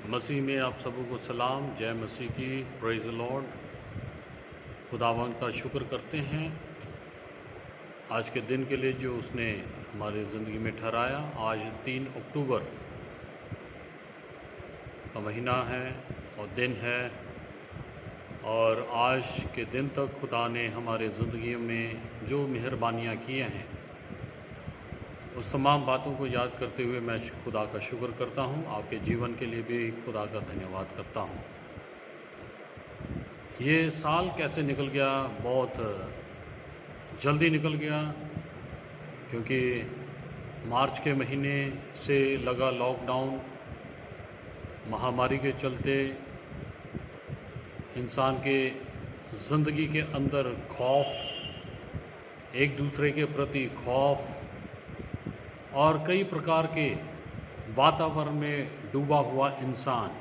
मसीह में आप सबों को सलाम। जय मसीह की। Praise the Lord. खुदावंद का शुक्र करते हैं आज के दिन के लिए जो उसने हमारे ज़िंदगी में ठहराया। आज 3 अक्टूबर का महीना है और दिन है, और आज के दिन तक खुदा ने हमारे ज़िंदगी में जो मेहरबानियाँ किए हैं उस तमाम बातों को याद करते हुए मैं खुदा का शुक्र करता हूँ। आपके जीवन के लिए भी खुदा का धन्यवाद करता हूँ। ये साल कैसे निकल गया, बहुत जल्दी निकल गया, क्योंकि मार्च के महीने से लगा लॉकडाउन। महामारी के चलते इंसान के ज़िंदगी के अंदर खौफ, एक दूसरे के प्रति खौफ और कई प्रकार के वातावरण में डूबा हुआ इंसान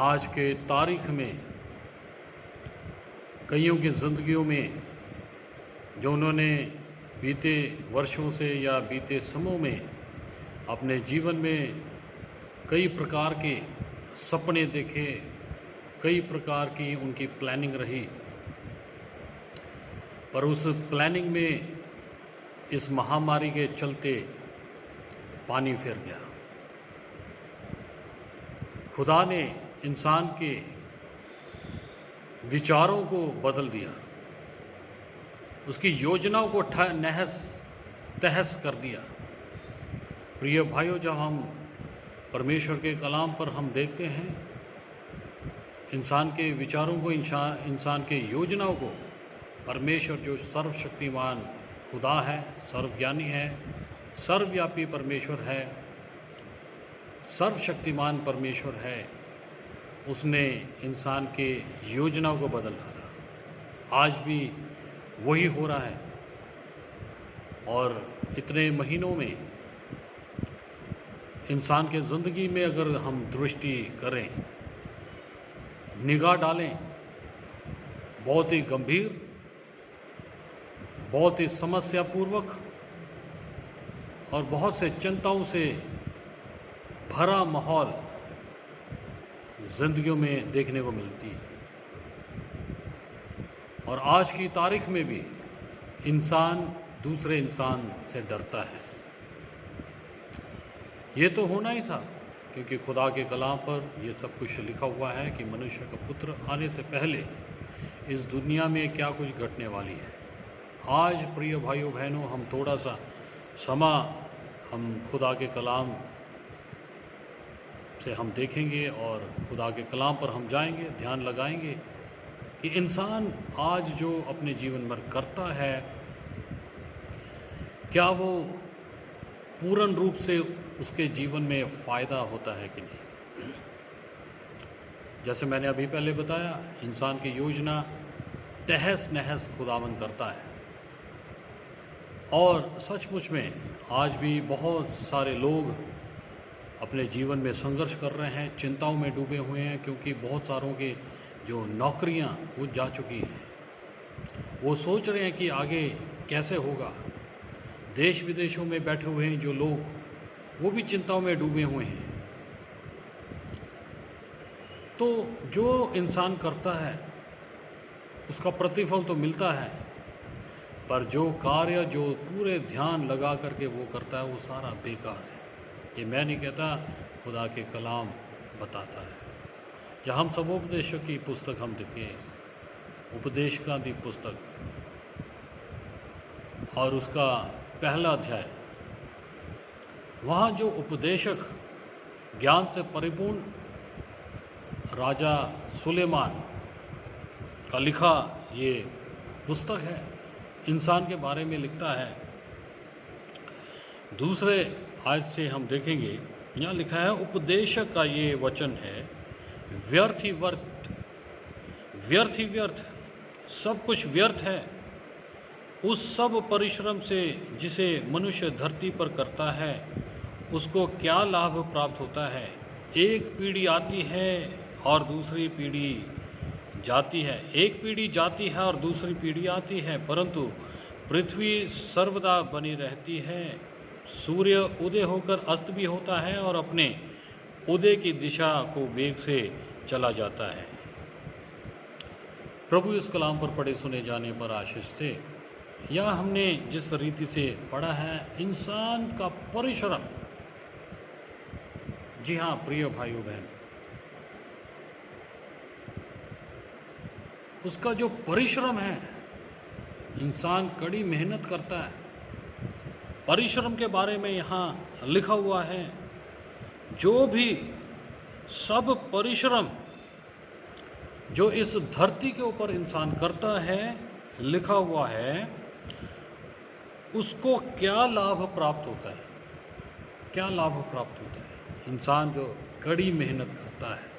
आज के तारीख में कईयों की ज़िंदगियों में जो उन्होंने बीते वर्षों से या बीते समयों में अपने जीवन में कई प्रकार के सपने देखे, कई प्रकार की उनकी प्लानिंग रही, पर उस प्लानिंग में इस महामारी के चलते पानी फिर गया। खुदा ने इंसान के विचारों को बदल दिया, उसकी योजनाओं को नहस तहस कर दिया। प्रिय भाइयों, जब हम परमेश्वर के कलाम पर हम देखते हैं इंसान के विचारों को, इंसान के योजनाओं को, परमेश्वर जो सर्वशक्तिमान खुदा है, सर्वज्ञानी है, सर्वव्यापी परमेश्वर है, सर्वशक्तिमान परमेश्वर है, उसने इंसान के योजनाओं को बदल डाला। आज भी वही हो रहा है, और इतने महीनों में इंसान के ज़िंदगी में अगर हम दृष्टि करें, निगाह डालें, बहुत ही गंभीर, बहुत ही समस्यापूर्वक और बहुत से चिंताओं से भरा माहौल ज़िंदगियों में देखने को मिलती है। और आज की तारीख में भी इंसान दूसरे इंसान से डरता है। ये तो होना ही था, क्योंकि खुदा के कलाम पर यह सब कुछ लिखा हुआ है कि मनुष्य का पुत्र आने से पहले इस दुनिया में क्या कुछ घटने वाली है। आज प्रिय भाइयों बहनों, हम थोड़ा सा समा हम खुदा के कलाम से हम देखेंगे और खुदा के कलाम पर हम जाएंगे, ध्यान लगाएंगे कि इंसान आज जो अपने जीवन भर करता है, क्या वो पूर्ण रूप से उसके जीवन में फ़ायदा होता है कि नहीं। जैसे मैंने अभी पहले बताया, इंसान की योजना तहस नहस खुदावंद करता है, और सचमुच में आज भी बहुत सारे लोग अपने जीवन में संघर्ष कर रहे हैं, चिंताओं में डूबे हुए हैं, क्योंकि बहुत सारों के जो नौकरियां वो जा चुकी हैं। वो सोच रहे हैं कि आगे कैसे होगा। देश विदेशों में बैठे हुए हैं जो लोग, वो भी चिंताओं में डूबे हुए हैं। तो जो इंसान करता है उसका प्रतिफल तो मिलता है, पर जो कार्य जो पूरे ध्यान लगा करके वो करता है वो सारा बेकार है। ये मैं नहीं कहता, खुदा के कलाम बताता है। जहाँ हम सबोपदेशों की पुस्तक हम देखें, उपदेश का दी पुस्तक और उसका पहला अध्याय, वहाँ जो उपदेशक ज्ञान से परिपूर्ण राजा सुलेमान का लिखा ये पुस्तक है, इंसान के बारे में लिखता है। दूसरे आज से हम देखेंगे, यहाँ लिखा है उपदेशक का ये वचन है, व्यर्थ ही व्यर्थ, व्यर्थ ही व्यर्थ, सब कुछ व्यर्थ है उस सब परिश्रम से जिसे मनुष्य धरती पर करता है, उसको क्या लाभ प्राप्त होता है। एक पीढ़ी आती है और दूसरी पीढ़ी जाती है, एक पीढ़ी जाती है और दूसरी पीढ़ी आती है, परंतु पृथ्वी सर्वदा बनी रहती है सूर्य उदय होकर अस्त भी होता है और अपने उदय की दिशा को वेग से चला जाता है। प्रभु इस कलाम पर पढ़े सुने जाने पर आशीष थे। यह हमने जिस रीति से पढ़ा है, इंसान का परिश्रम, जी हाँ प्रिय भाइयों बहन, उसका जो परिश्रम है, इंसान कड़ी मेहनत करता है। परिश्रम के बारे में यहाँ लिखा हुआ है, जो भी सब परिश्रम जो इस धरती के ऊपर इंसान करता है, लिखा हुआ है, उसको क्या लाभ प्राप्त होता है, क्या लाभ प्राप्त होता है। इंसान जो कड़ी मेहनत करता है।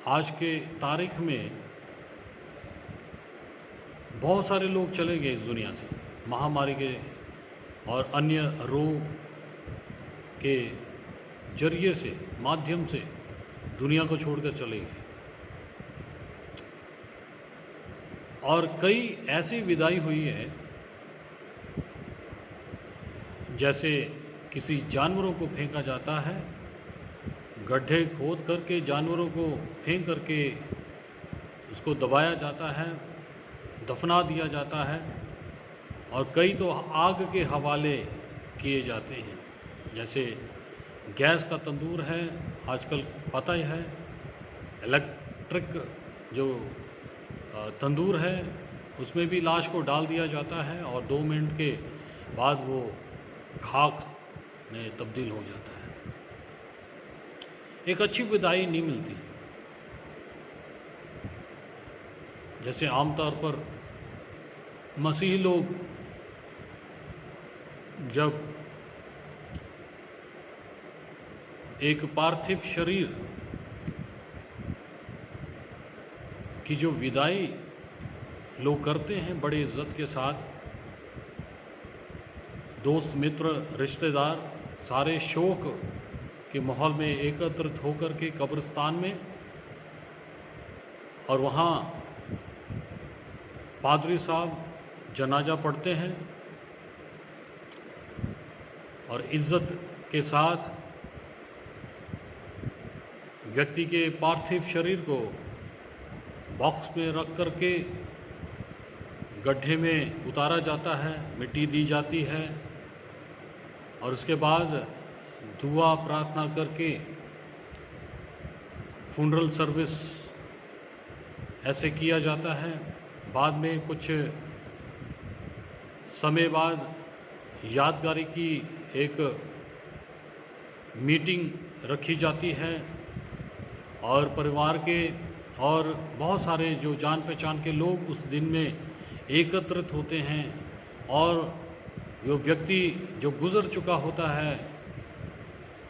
आज के तारीख में बहुत सारे लोग चले गए इस दुनिया से, महामारी के और अन्य रोग के जरिए से, माध्यम से दुनिया को छोड़कर चले गए। और कई ऐसी विदाई हुई है, जैसे किसी जानवरों को फेंका जाता है, गड्ढे खोद करके जानवरों को फेंक करके उसको दबाया जाता है, दफना दिया जाता है, और कई तो आग के हवाले किए जाते हैं। जैसे गैस का तंदूर है, आजकल पता ही है, इलेक्ट्रिक जो तंदूर है, उसमें भी लाश को डाल दिया जाता है और 2 मिनट के बाद वो खाक में तब्दील हो जाता है। एक अच्छी विदाई नहीं मिलती। जैसे आमतौर पर मसीही लोग जब एक पार्थिव शरीर की जो विदाई लोग करते हैं बड़े इज्जत के साथ, दोस्त मित्र रिश्तेदार सारे शोक के माहौल में एकत्रित होकर के कब्रिस्तान में, और वहाँ पादरी साहब जनाजा पढ़ते हैं और इज्जत के साथ व्यक्ति के पार्थिव शरीर को बॉक्स में रख करके गड्ढे में उतारा जाता है, मिट्टी दी जाती है, और उसके बाद दुआ प्रार्थना करके फुनरल सर्विस ऐसे किया जाता है। बाद में कुछ समय बाद यादगारी की एक मीटिंग रखी जाती है, और परिवार के और बहुत सारे जो जान पहचान के लोग उस दिन में एकत्रित होते हैं, और जो व्यक्ति जो गुज़र चुका होता है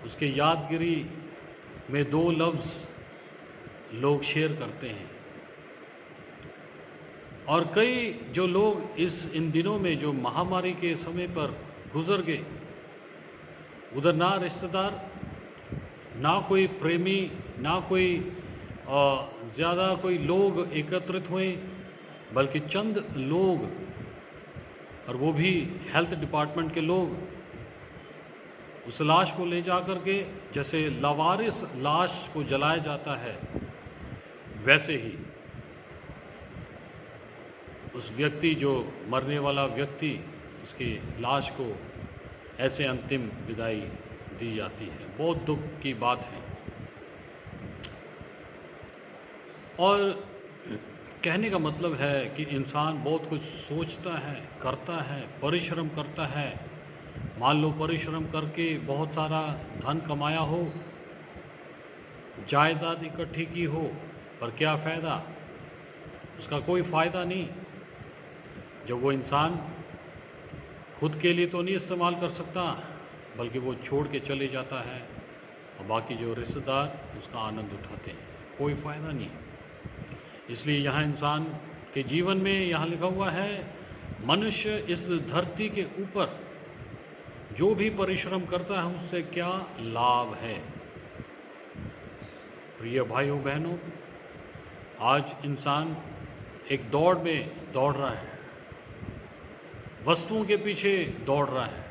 उसके यादगिरी में 2 लफ्ज़ लोग शेयर करते हैं। और कई जो लोग इन दिनों में जो महामारी के समय पर गुज़र गए, उधर ना रिश्तेदार, ना कोई प्रेमी, ना कोई ज़्यादा कोई लोग एकत्रित हुए, बल्कि चंद लोग, और वो भी हेल्थ डिपार्टमेंट के लोग, उस लाश को ले जा कर के, जैसे लावारिस लाश को जलाया जाता है, वैसे ही उस व्यक्ति जो मरने वाला व्यक्ति, उसकी लाश को ऐसे अंतिम विदाई दी जाती है। बहुत दुख की बात है। और कहने का मतलब है कि इंसान बहुत कुछ सोचता है, करता है, परिश्रम करता है। मान लो परिश्रम करके बहुत सारा धन कमाया हो, जायदाद इकट्ठी की हो, पर क्या फ़ायदा, उसका कोई फ़ायदा नहीं। जब वो इंसान खुद के लिए तो नहीं इस्तेमाल कर सकता, बल्कि वो छोड़ के चले जाता है, और बाकी जो रिश्तेदार उसका आनंद उठाते हैं, कोई फ़ायदा नहीं। इसलिए यहाँ इंसान के जीवन में यहाँ लिखा हुआ है, मनुष्य इस धरती के ऊपर जो भी परिश्रम करता है उससे क्या लाभ है। प्रिय भाइयों बहनों, आज इंसान एक दौड़ में दौड़ रहा है, वस्तुओं के पीछे दौड़ रहा है,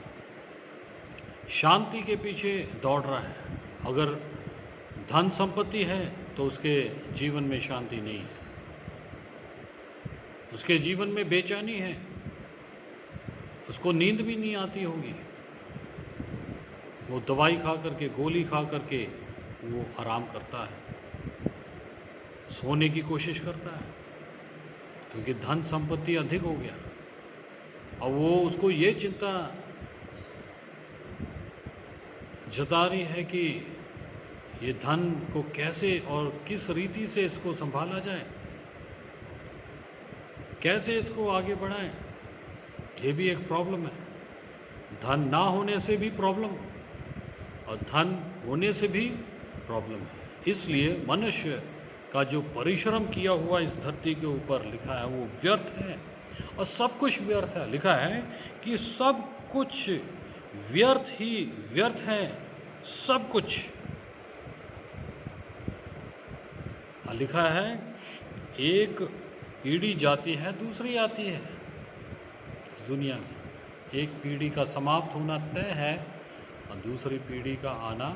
शांति के पीछे दौड़ रहा है। अगर धन संपत्ति है तो उसके जीवन में शांति नहीं है, उसके जीवन में बेचैनी है, उसको नींद भी नहीं आती होगी। वो दवाई खा करके, गोली खा करके वो आराम करता है, सोने की कोशिश करता है, क्योंकि धन संपत्ति अधिक हो गया। और वो उसको ये चिंता जता रही है कि ये धन को कैसे और किस रीति से इसको संभाला जाए, कैसे इसको आगे बढ़ाएं। ये भी एक प्रॉब्लम है। धन ना होने से भी प्रॉब्लम और धन होने से भी प्रॉब्लम है। इसलिए मनुष्य का जो परिश्रम किया हुआ इस धरती के ऊपर लिखा है वो व्यर्थ है, और सब कुछ व्यर्थ है। लिखा है कि सब कुछ व्यर्थ ही व्यर्थ है, सब कुछ। लिखा है एक पीढ़ी जाती है दूसरी आती है। इस दुनिया में एक पीढ़ी का समाप्त होना तय है और दूसरी पीढ़ी का आना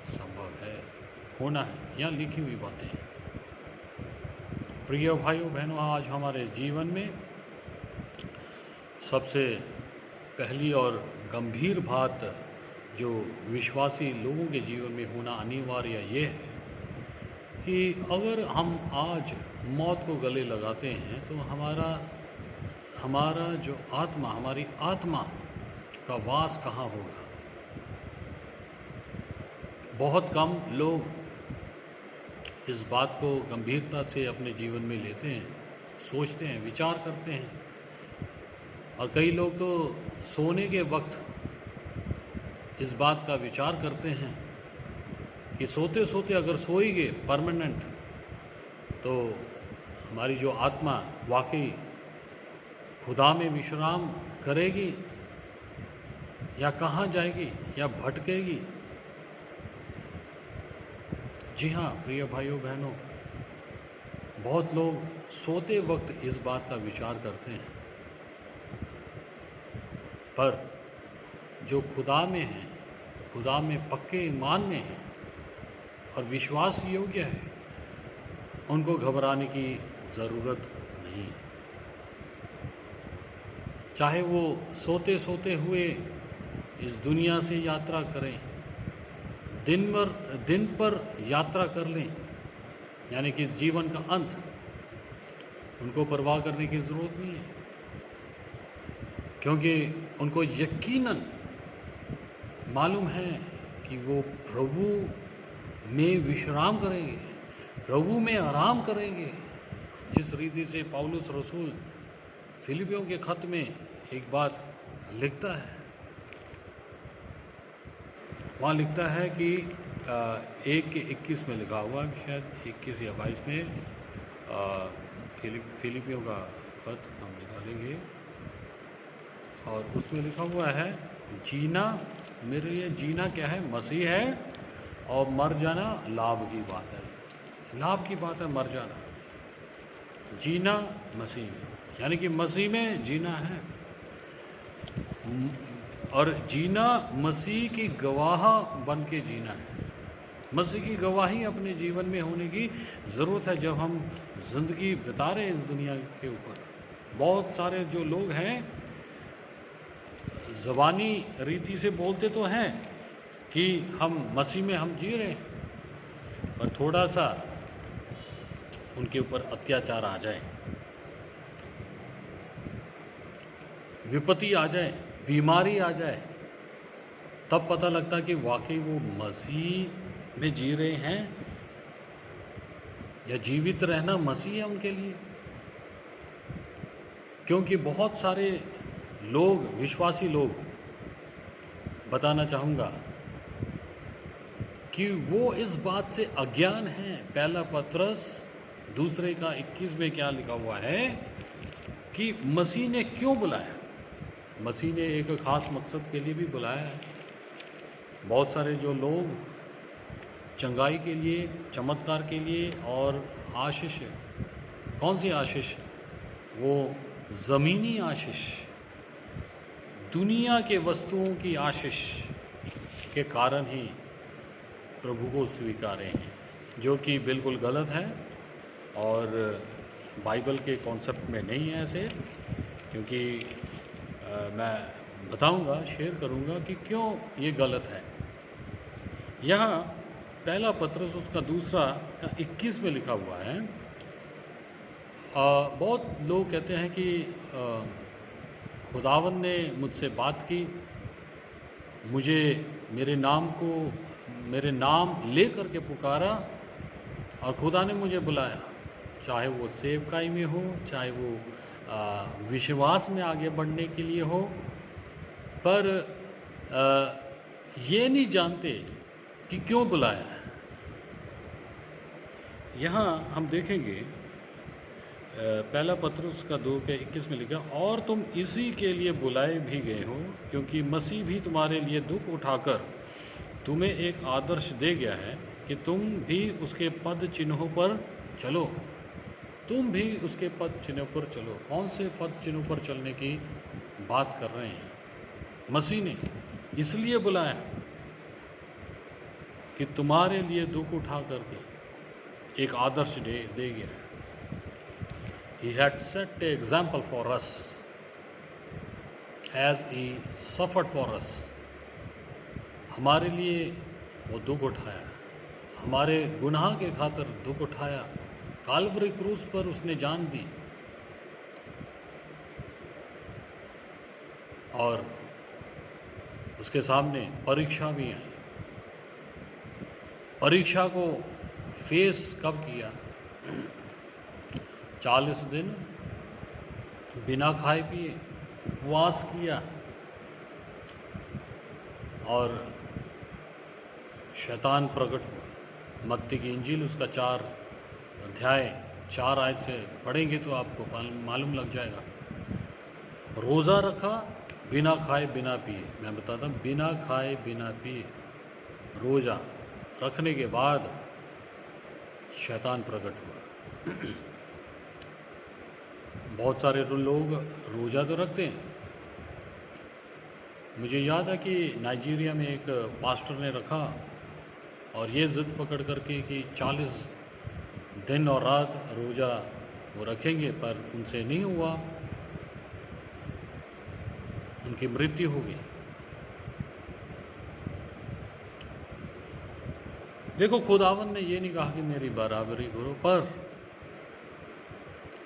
संभव है, होना है। यहाँ लिखी हुई बातें हैं। प्रिय भाइयों बहनों, आज हमारे जीवन में सबसे पहली और गंभीर बात जो विश्वासी लोगों के जीवन में होना अनिवार्य ये है कि अगर हम आज मौत को गले लगाते हैं तो हमारा जो आत्मा, हमारी आत्मा का वास कहाँ होगा। बहुत कम लोग इस बात को गंभीरता से अपने जीवन में लेते हैं, सोचते हैं, विचार करते हैं। और कई लोग तो सोने के वक्त इस बात का विचार करते हैं कि सोते सोते अगर सोएंगे परमानेंट तो हमारी जो आत्मा वाकई खुदा में विश्राम करेगी या कहाँ जाएगी या भटकेगी। जी हाँ प्रिय भाइयों बहनों, बहुत लोग सोते वक्त इस बात का विचार करते हैं, पर जो खुदा में है, खुदा में पक्के ईमान में है और विश्वास योग्य है, उनको घबराने की ज़रूरत नहीं है। चाहे वो सोते सोते हुए इस दुनिया से यात्रा करें, दिन पर यात्रा कर लें, यानी कि जीवन का अंत, उनको परवाह करने की ज़रूरत नहीं है, क्योंकि उनको यकीनन मालूम है कि वो प्रभु में विश्राम करेंगे, प्रभु में आराम करेंगे। जिस रीति से पौलुस रसूल फिलिपियों के खत में एक बात लिखता है, वहाँ लिखता है कि 1:21 में लिखा हुआ है, शायद 21 या 22 में फिलिपियों का खत हम निकालेंगे और उसमें लिखा हुआ है, जीना मेरे लिए जीना क्या है, मसीह है, और मर जाना लाभ की बात है। लाभ की बात है मर जाना, जीना मसीह में, यानी कि मसीह में जीना है। और जीना मसीह की गवाह बन के जीना है। मसीह की गवाही अपने जीवन में होने की ज़रूरत है। जब हम ज़िंदगी बिता रहे हैं इस दुनिया के ऊपर, बहुत सारे जो लोग हैं ज़बानी रीति से बोलते तो हैं कि हम मसीह में हम जी रहे हैं, पर थोड़ा सा उनके ऊपर अत्याचार आ जाए, विपत्ति आ जाए, बीमारी आ जाए, तब पता लगता कि वाकई वो मसीह में जी रहे हैं या जीवित रहना मसीह है उनके लिए। क्योंकि बहुत सारे लोग, विश्वासी लोग, बताना चाहूँगा कि वो इस बात से अज्ञान है। पहला पत्रस 2:21 में क्या लिखा हुआ है कि मसीह ने क्यों बुलाया। मसीह ने एक ख़ास मकसद के लिए भी बुलाया है। बहुत सारे जो लोग चंगाई के लिए, चमत्कार के लिए और आशीष, कौन सी आशीष, वो ज़मीनी आशीष, दुनिया के वस्तुओं की आशीष के कारण ही प्रभु को स्वीकारे हैं, जो कि बिल्कुल गलत है और बाइबल के कॉन्सेप्ट में नहीं है ऐसे। क्योंकि मैं बताऊंगा, शेयर करूंगा कि क्यों ये गलत है। यहाँ पहला पत्रस उसका दूसरा का 21 में लिखा हुआ है। बहुत लोग कहते हैं कि खुदावन ने मुझसे बात की, मुझे मेरे नाम ले करके पुकारा और खुदा ने मुझे बुलाया, चाहे वो सेवकाई में हो, चाहे वो विश्वास में आगे बढ़ने के लिए हो। पर ये नहीं जानते कि क्यों बुलाया है। यहाँ हम देखेंगे पहला पत्रस का 2 के 21 में लिखा, और तुम इसी के लिए बुलाए भी गए हो, क्योंकि मसीह भी तुम्हारे लिए दुख उठाकर तुम्हें एक आदर्श दे गया है कि तुम भी उसके पद चिन्हों पर चलो। तुम भी उसके पद चिन्हों पर चलो। कौन से पद चिन्हों पर चलने की बात कर रहे हैं? मसीह ने इसलिए बुलाया कि तुम्हारे लिए दुख उठा करके एक आदर्श दे गया। He had set an example for us as he suffered for us. हमारे लिए वो दुख उठाया, हमारे गुनाह के खातिर दुख उठाया, काल्वरी क्रूस पर उसने जान दी। और उसके सामने परीक्षा भी आई। परीक्षा को फेस कब किया? 40 दिन बिना खाए पिए उपवास किया और शैतान प्रकट हुआ। मत्ती की इंजील उसका 4 अध्याय 4 आयत से पढ़ेंगे तो आपको मालूम लग जाएगा। रोज़ा रखा बिना खाए बिना पिए। मैं बताता हूँ, बिना खाए बिना पिए रोज़ा रखने के बाद शैतान प्रकट हुआ। बहुत सारे लोग रोज़ा तो रखते हैं। मुझे याद है कि नाइजीरिया में एक पास्टर ने रखा और ये ज़िद पकड़ करके कि 40 दिन और रात रोज़ा वो रखेंगे, पर उनसे नहीं हुआ, उनकी मृत्यु हो गई। देखो, खुदावन ने ये नहीं कहा कि मेरी बराबरी करो, पर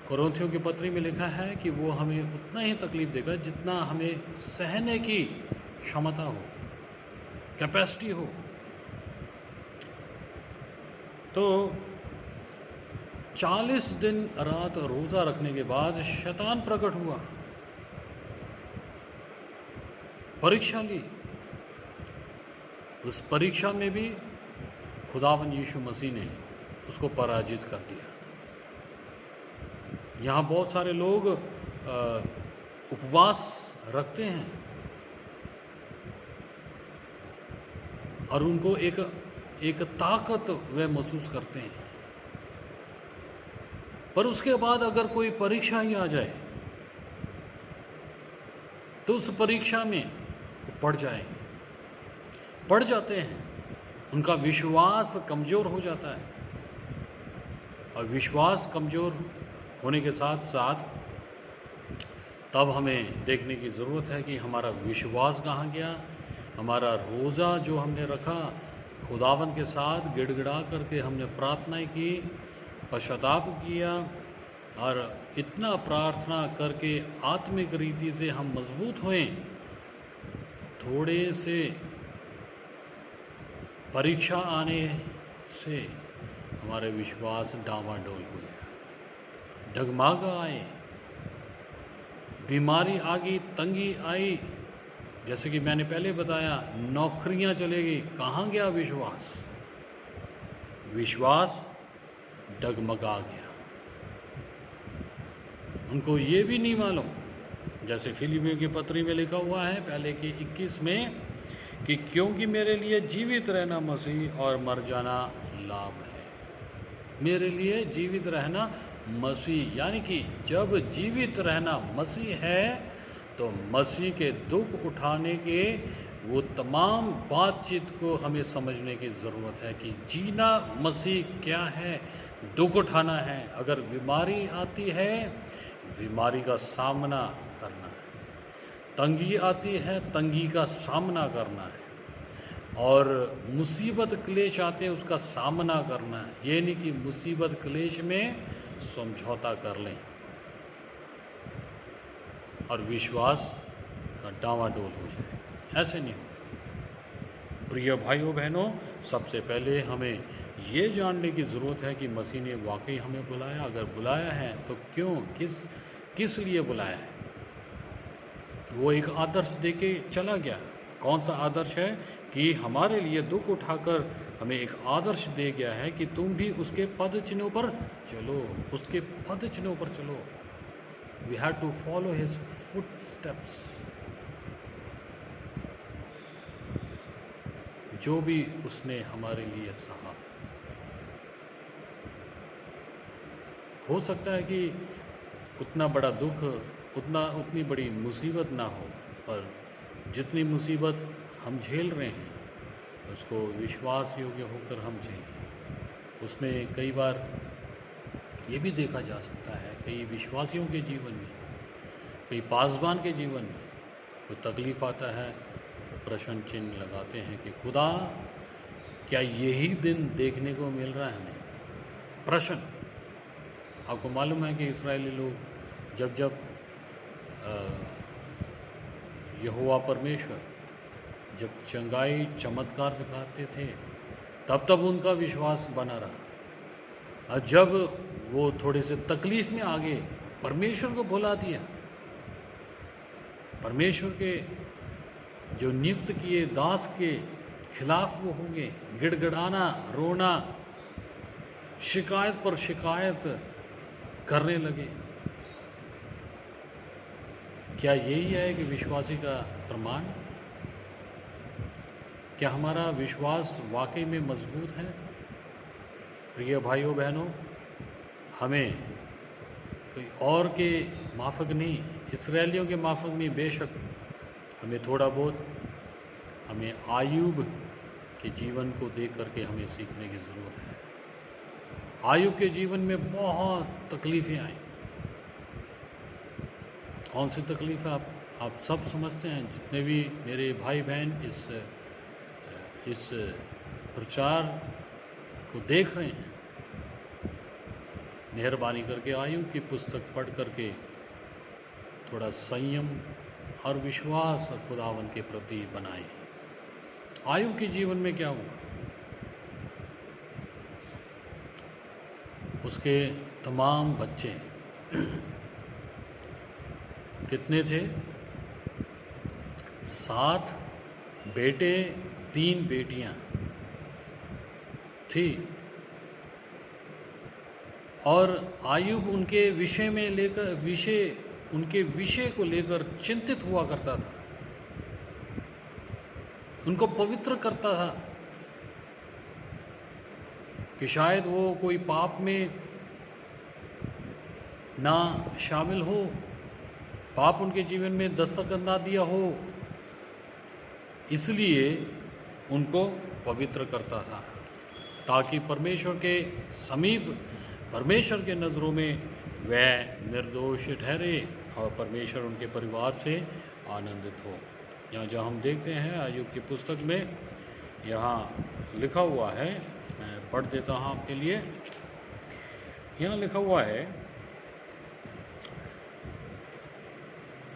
कुरिन्थियों की पत्री में लिखा है कि वो हमें उतना ही तकलीफ देगा जितना हमें सहने की क्षमता हो, कैपेसिटी हो। तो 40 दिन रात रोज़ा रखने के बाद शैतान प्रकट हुआ, परीक्षा ली। उस परीक्षा में भी खुदावन यीशु मसीह ने उसको पराजित कर दिया। यहाँ बहुत सारे लोग उपवास रखते हैं और उनको एक ताकत वे महसूस करते हैं, पर उसके बाद अगर कोई परीक्षा ही आ जाए तो उस परीक्षा में पड़ जाते हैं। उनका विश्वास कमज़ोर हो जाता है और विश्वास कमज़ोर होने के साथ साथ तब हमें देखने की ज़रूरत है कि हमारा विश्वास कहाँ गया। हमारा रोज़ा जो हमने रखा, खुदावन के साथ गिड़गिड़ा करके हमने प्रार्थनाएं की, पश्चाताप किया और इतना प्रार्थना करके आत्मिक रीति से हम मजबूत हुए। थोड़े से परीक्षा आने से हमारे विश्वास डामाडोल हुए, डगमगा आए, बीमारी आ गई, तंगी आई। जैसे कि मैंने पहले बताया, नौकरियां चलेगी, कहाँ गया विश्वास? विश्वास डगमगा गया। उनको ये भी नहीं मालूम, जैसे फिलिपियों की पत्री में लिखा हुआ है पहले के 21 में, कि क्योंकि मेरे लिए जीवित रहना मसीह और मर जाना लाभ है। मेरे लिए जीवित रहना मसीह, यानी कि जब जीवित रहना मसीह है तो मसीह के दुख उठाने के वो तमाम बातचीत को हमें समझने की ज़रूरत है कि जीना मसीह क्या है, दुख उठाना है। अगर बीमारी आती है, बीमारी का सामना करना है। तंगी आती है, तंगी का सामना करना है। और मुसीबत क्लेश आते हैं, उसका सामना करना है। ये नहीं कि मुसीबत क्लेश में समझौता कर लें और विश्वास का डावाडोल हो जाए, ऐसे नहीं हो। प्रिय भाइयों बहनों, सबसे पहले हमें ये जानने की ज़रूरत है कि मसीह ने वाकई हमें बुलाया। अगर बुलाया है तो क्यों, किस लिए बुलाया है। वो एक आदर्श दे के चला गया। कौन सा आदर्श है? कि हमारे लिए दुख उठाकर हमें एक आदर्श दे गया है कि तुम भी उसके पद चिन्हों पर चलो, उसके पद चिन्हों पर चलो। We have to follow his foot steps. जो भी उसने हमारे लिए सहा। हो सकता है कि उतना बड़ा दुख, उतनी बड़ी मुसीबत ना हो, पर जितनी मुसीबत हम झेल रहे हैं उसको विश्वास योग्य होकर हम झेलें। उसमें कई बार ये भी देखा जा सकता है, कई विश्वासियों के जीवन में, कई पासबान के जीवन में कोई तकलीफ़ आता है, प्रश्न चिन्ह लगाते हैं कि खुदा क्या यही दिन देखने को मिल रहा है हमें। प्रश्न। आपको मालूम है कि इस्राएली लोग जब यहोवा परमेश्वर जब चंगाई चमत्कार दिखाते थे, तब उनका विश्वास बना रहा। और जब वो थोड़े से तकलीफ में आ गए, परमेश्वर को भुला दिया। परमेश्वर के जो नियुक्त किए दास के खिलाफ वो होंगे, गिड़गिड़ाना, रोना, शिकायत पर शिकायत करने लगे। क्या यही है कि विश्वासी का प्रमाण? क्या हमारा विश्वास वाकई में मजबूत है? प्रिय भाइयों बहनों, हमें कोई और के माफक नहीं, इस्राएलियों के माफक नहीं, बेशक हमें थोड़ा बहुत हमें आयूब के जीवन को देख करके हमें सीखने की ज़रूरत है। आयूब के जीवन में बहुत तकलीफ़ें आई। कौन सी तकलीफ़ है आप सब समझते हैं। जितने भी मेरे भाई बहन इस प्रचार को देख रहे हैं, मेहरबानी करके आयूब की पुस्तक पढ़ करके थोड़ा संयम और विश्वास खुदावन के प्रति बनाएं। आयूब के जीवन में क्या हुआ? उसके तमाम बच्चे कितने थे? 7 बेटे 3 बेटियां थी। और आयूब उनके विषय को लेकर चिंतित हुआ करता था, उनको पवित्र करता था कि शायद वो कोई पाप में ना शामिल हो, पाप उनके जीवन में दस्तक ना दिया हो, इसलिए उनको पवित्र करता था ताकि परमेश्वर के समीप, परमेश्वर के नज़रों में वह निर्दोष ठहरे और परमेश्वर उनके परिवार से आनंदित हो। यहाँ जहाँ हम देखते हैं आयूब की पुस्तक में, यहाँ लिखा हुआ है, मैं पढ़ देता हूँ आपके लिए। यहाँ लिखा हुआ है,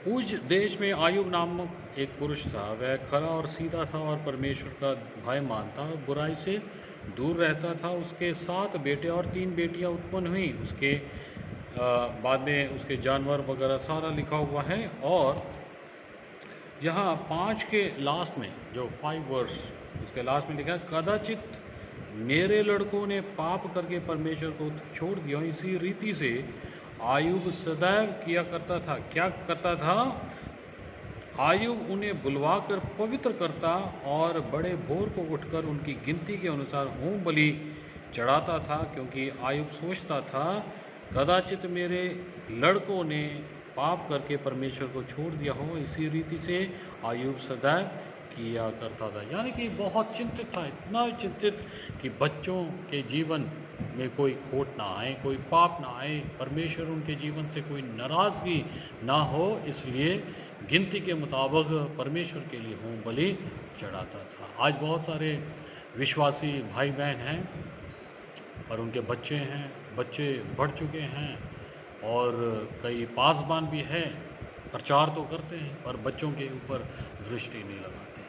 उस देश में आयूब नामक एक पुरुष था। वह खरा और सीधा था और परमेश्वर का भय मानता और बुराई से दूर रहता था। उसके 7 बेटे और 3 बेटियां उत्पन्न हुई। उसके बाद में उसके जानवर वगैरह सारा लिखा हुआ है। और यहाँ 5 के लास्ट में, जो 5 वर्स उसके लास्ट में लिखा है, कदाचित मेरे लड़कों ने पाप करके परमेश्वर को छोड़ दिया। इसी रीति से आयूब सदैव किया करता था। क्या करता था? आयूब उन्हें बुलवाकर पवित्र करता और बड़े भोर को उठकर उनकी गिनती के अनुसार होम बलि चढ़ाता था, क्योंकि आयूब सोचता था, कदाचित मेरे लड़कों ने पाप करके परमेश्वर को छोड़ दिया हो, इसी रीति से अय्यूब सदैव किया करता था। यानी कि बहुत चिंतित था, इतना चिंतित कि बच्चों के जीवन में कोई खोट ना आए, कोई पाप ना आए, परमेश्वर उनके जीवन से कोई नाराज़गी ना हो, इसलिए गिनती के मुताबिक परमेश्वर के लिए होम बलि चढ़ाता था। आज बहुत सारे विश्वासी भाई बहन हैं और उनके बच्चे हैं, बच्चे बढ़ चुके हैं और कई पासबान भी हैं, प्रचार तो करते हैं पर बच्चों के ऊपर दृष्टि नहीं लगाते,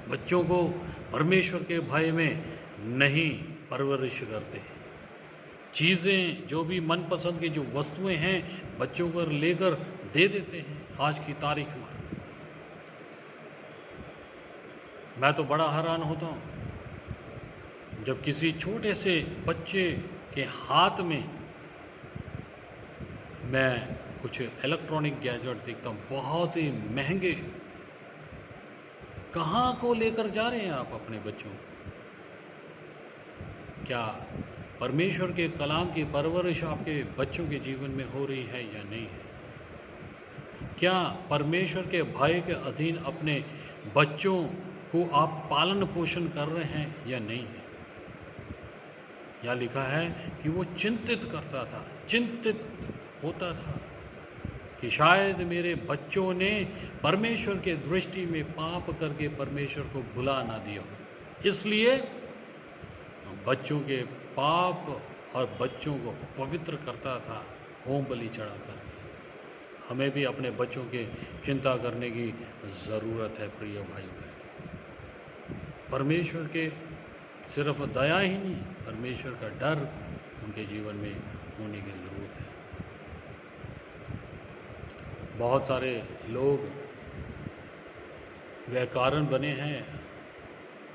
बच्चों को परमेश्वर के भय में नहीं परवरिश करते। चीज़ें जो भी मनपसंद की जो वस्तुएं हैं बच्चों को लेकर दे देते हैं। आज की तारीख में मैं तो बड़ा हैरान होता हूँ जब किसी छोटे से बच्चे के हाथ में मैं कुछ इलेक्ट्रॉनिक गैजेट देखता हूँ, बहुत ही महंगे। कहाँ को लेकर जा रहे हैं आप अपने बच्चों को? क्या परमेश्वर के कलाम की परवरिश आपके बच्चों के जीवन में हो रही है या नहीं है? क्या परमेश्वर के भय के अधीन अपने बच्चों को आप पालन पोषण कर रहे हैं या नहीं है? यहाँ लिखा है कि वो चिंतित करता था, चिंतित होता था कि शायद मेरे बच्चों ने परमेश्वर के दृष्टि में पाप करके परमेश्वर को भुला ना दिया हो, इसलिए बच्चों के पाप और बच्चों को पवित्र करता था होम बलि चढ़ा कर। हमें भी अपने बच्चों की चिंता करने की ज़रूरत है प्रिय भाई बहन। परमेश्वर के सिर्फ दया ही नहीं, परमेश्वर का डर उनके जीवन में होने की ज़रूरत है। बहुत सारे लोग वह कारण बने हैं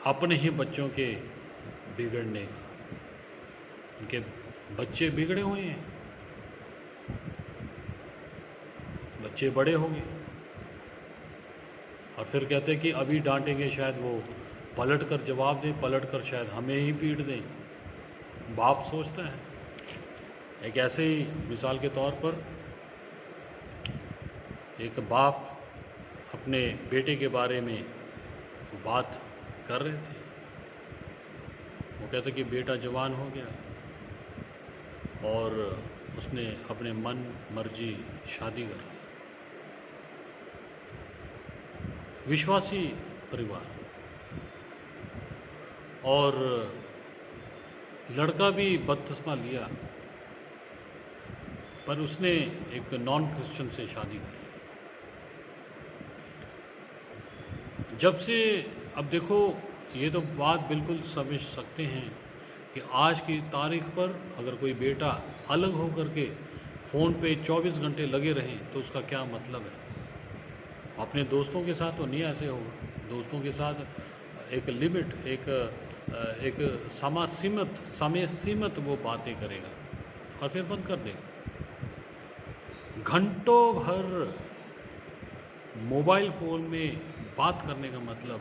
अपने ही बच्चों के बिगड़ने का। उनके बच्चे बिगड़े हुए हैं, बच्चे बड़े हो गए और फिर कहते हैं कि अभी डांटेंगे, शायद वो पलट कर जवाब दें, पलट कर शायद हमें ही पीट दें। बाप सोचता है। एक ऐसे ही मिसाल के तौर पर एक बाप अपने बेटे के बारे में बात कर रहे थे। वो कहते कि बेटा जवान हो गया और उसने अपने मन मर्जी शादी कर ली। विश्वासी परिवार और लड़का भी बपतिस्मा लिया, पर उसने एक नॉन क्रिश्चियन से शादी कर ली। जब से अब देखो, ये तो बात बिल्कुल समझ सकते हैं कि आज की तारीख पर अगर कोई बेटा अलग होकर के फ़ोन पे 24 घंटे लगे रहें तो उसका क्या मतलब है? अपने दोस्तों के साथ तो नहीं ऐसे होगा। दोस्तों के साथ एक लिमिट, एक समय सीमित वो बातें करेगा और फिर बंद कर देगा। घंटों भर मोबाइल फ़ोन में बात करने का मतलब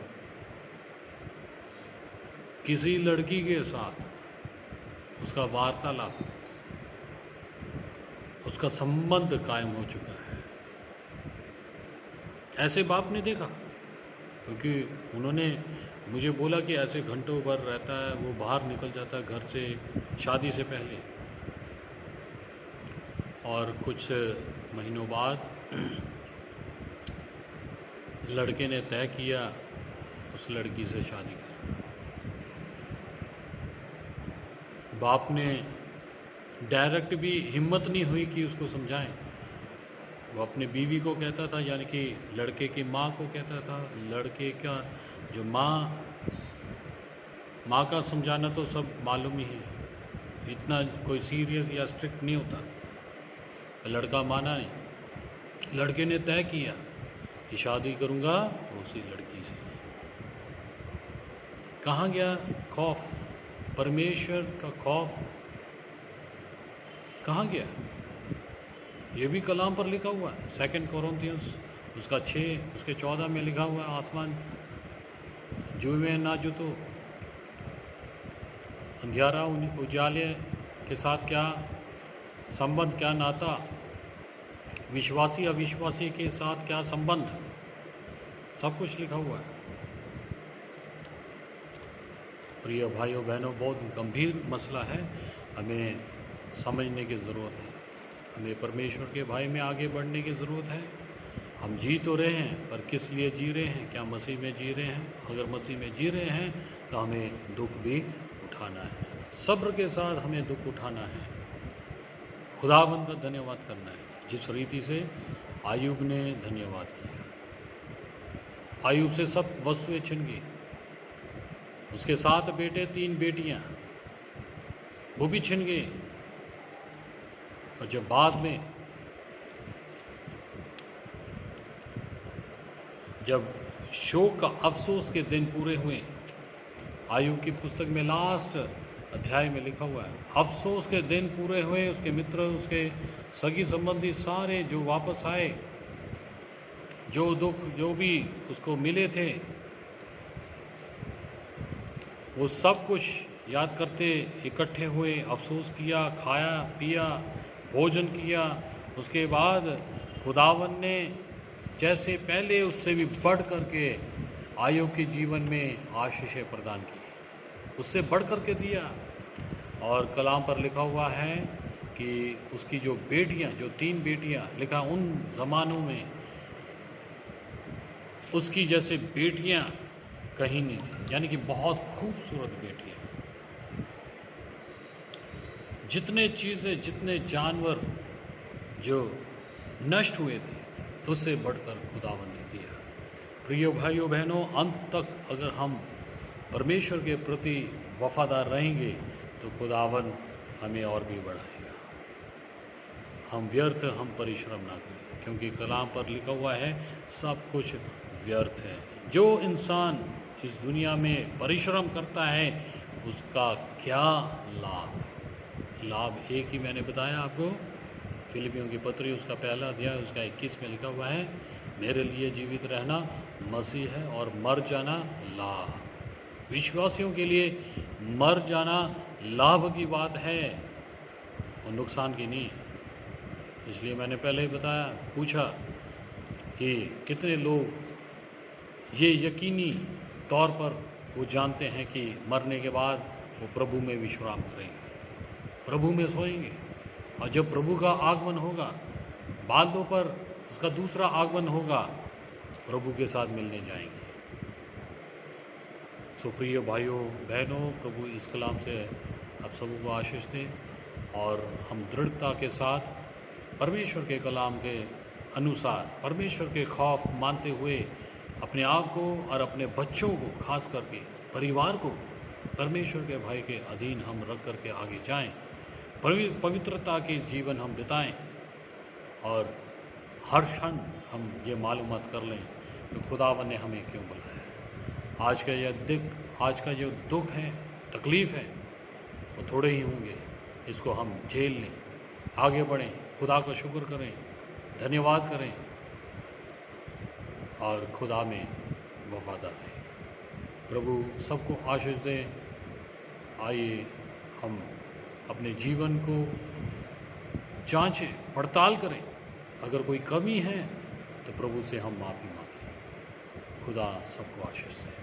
किसी लड़की के साथ उसका वार्तालाप, उसका संबंध कायम हो चुका है। ऐसे बाप ने देखा, क्योंकि उन्होंने मुझे बोला कि ऐसे घंटों भर रहता है, वो बाहर निकल जाता है घर से शादी से पहले, और कुछ महीनों बाद लड़के ने तय किया उस लड़की से शादी कर। बाप ने डायरेक्ट भी हिम्मत नहीं हुई कि उसको समझाएं। वो अपने बीवी को कहता था, यानी कि लड़के की माँ को कहता था। लड़के का जो माँ का समझाना तो सब मालूम ही है, इतना कोई सीरियस या स्ट्रिक्ट नहीं होता। लड़का माना नहीं। लड़के ने तय किया कि शादी करूँगा उसी लड़की से। कहाँ गया खौफ, परमेश्वर का खौफ कहाँ गया? ये भी कलाम पर लिखा हुआ है। 2 कोरिन्थियंस उसका 6 उसके 14 में लिखा हुआ है, आसमान जुए ना जुतो, अंधियारा उजाले के साथ क्या संबंध, क्या नाता, विश्वासी अविश्वासी के साथ क्या संबंध, सब कुछ लिखा हुआ है। प्रिय भाइयों बहनों, बहुत गंभीर मसला है, हमें समझने की ज़रूरत है। हमें परमेश्वर के भाई में आगे बढ़ने की ज़रूरत है। हम जी तो रहे हैं, पर किस लिए जी रहे हैं? क्या मसीह में जी रहे हैं? अगर मसीह में जी रहे हैं तो हमें दुख भी उठाना है, सब्र के साथ हमें दुख उठाना है, खुदावंद का धन्यवाद करना है, जिस रीति से आयुब ने धन्यवाद किया। आयुब से सब वस्तुएं छिन गई, उसके 7 बेटे 3 बेटियां वो भी छिन गए। और जब बाद में जब शोक का अफसोस के दिन पूरे हुए, आयुब की पुस्तक में लास्ट अध्याय में लिखा हुआ है, अफसोस के दिन पूरे हुए, उसके मित्र, उसके सगी संबंधी सारे जो वापस आए, जो दुख जो भी उसको मिले थे, वो सब कुछ याद करते इकट्ठे हुए, अफसोस किया, खाया पिया, भोजन किया। उसके बाद खुदावन ने जैसे पहले उससे भी बढ़ करके आयुब के जीवन में आशीषें प्रदान की, उससे बढ़ करके दिया। और कलाम पर लिखा हुआ है कि उसकी जो बेटियां, जो 3 बेटियां, लिखा उन ज़मानों में उसकी जैसे बेटियां कहीं नहीं थी, यानी कि बहुत खूबसूरत बेटियां। जितने चीज़ें, जितने जानवर जो नष्ट हुए थे, उससे बढ़कर खुदावन ने दिया। प्रिय भाइयों बहनों, अंत तक अगर हम परमेश्वर के प्रति वफादार रहेंगे तो खुदावन हमें और भी बढ़ाएगा। हम व्यर्थ, हम परिश्रम ना करें, क्योंकि कलाम पर लिखा हुआ है सब कुछ व्यर्थ है। जो इंसान इस दुनिया में परिश्रम करता है उसका क्या लाभ? लाभ एक ही मैंने बताया आपको, फिलिपियों की पत्री उसका पहला अध्याय उसका 21 में लिखा हुआ है, मेरे लिए जीवित रहना मसीह है और मर जाना लाभ। विश्वासियों के लिए मर जाना लाभ की बात है और नुकसान की नहीं। इसलिए मैंने पहले ही बताया, पूछा कि कितने लोग ये यकीनी तौर पर वो जानते हैं कि मरने के बाद वो प्रभु में विश्राम करेंगे, प्रभु में सोएंगे, और जब प्रभु का आगमन होगा, बादलों पर उसका दूसरा आगमन होगा, प्रभु के साथ मिलने जाएंगे। सो प्रिय भाइयों बहनों, प्रभु इस कलाम से आप सबों को आशीष दें और हम दृढ़ता के साथ परमेश्वर के कलाम के अनुसार परमेश्वर के खौफ मानते हुए अपने आप को और अपने बच्चों को, खास करके परिवार को परमेश्वर के भाई के अधीन हम रख करके आगे जाएं, पवित्रता के जीवन हम बिताएं और हर क्षण हम ये मालूमात कर लें कि खुदावन ने हमें क्यों बुलाया। आज का जो दुख है, तकलीफ़ है, वो थोड़े ही होंगे, इसको हम झेल लें, आगे बढ़ें, खुदा का शुक्र करें, धन्यवाद करें और खुदा में वफादार रहें। प्रभु सबको आशीष दें। आइए हम अपने जीवन को जांचें, पड़ताल करें, अगर कोई कमी है तो प्रभु से हम माफ़ी मांगें। खुदा सबको आशीष दें।